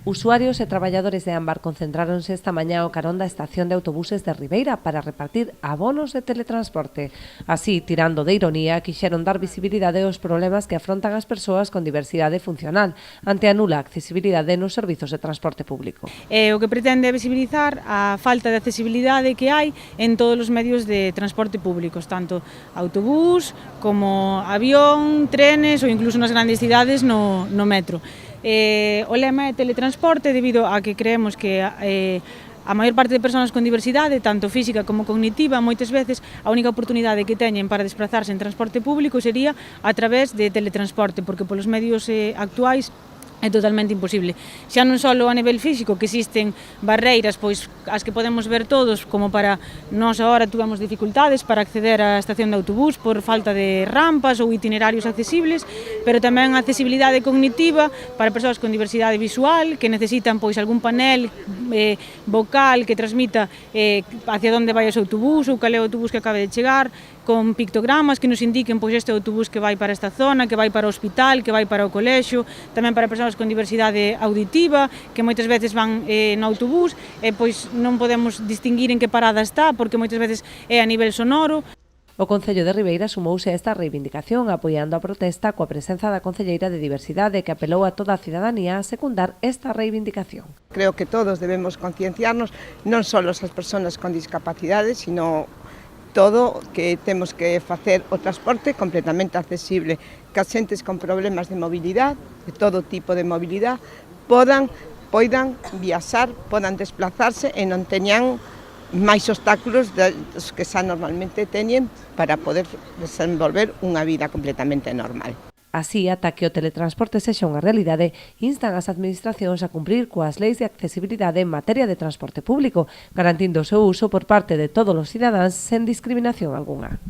Usuarios e traballadores de Ámbar concentráronse esta mañá ao carón da estación de autobuses de Ribeira para repartir abonos de teletransporte. Así, tirando de ironía, quixeron dar visibilidade aos problemas que afrontan as persoas con diversidade funcional ante a nula accesibilidade nos servizos de transporte público. O que pretende é visibilizar a falta de accesibilidade que hai en todos os medios de transporte públicos, tanto autobús como avión, trenes ou incluso nas grandes cidades no metro. O lema é teletransporte debido a que creemos que a maior parte de persoas con diversidade, tanto física como cognitiva, moitas veces a única oportunidade que teñen para desplazarse en transporte público sería a través de teletransporte, porque polos medios actuais é totalmente imposible. Xa non só a nivel físico, que existen barreiras, pois as que podemos ver todos, como para nós agora tuvamos dificultades para acceder á estación de autobús por falta de rampas ou itinerarios accesibles, pero tamén a accesibilidade cognitiva para persoas con diversidade visual, que necesitan pois algún panel vocal que transmita hacia onde vai o seu autobús ou cal é o autobús que acabe de chegar, con pictogramas que nos indiquen pois este autobús que vai para esta zona, que vai para o hospital, que vai para o colexio, tamén para persoas con diversidade auditiva, que moitas veces van no autobús e pois non podemos distinguir en que parada está, porque moitas veces é a nivel sonoro. O Concello de Ribeira sumouse a esta reivindicación apoiando a protesta coa presenza da concelleira de Diversidade que apelou a toda a cidadanía a secundar esta reivindicación. Creo que todos debemos concienciarnos, non só as persoas con discapacidade, sino todo que temos que facer o transporte completamente accesible, que as xentes con problemas de mobilidade, de todo tipo de mobilidade, poidan viaxar, podan desplazarse e non teñan máis obstáculos dos que xa normalmente teñen para poder desenvolver unha vida completamente normal. Así, ata que o teletransporte sexa unha realidade, instan as administracións a cumprir coas leis de accesibilidade en materia de transporte público, garantindo o seu uso por parte de todos os cidadáns sen discriminación algunha.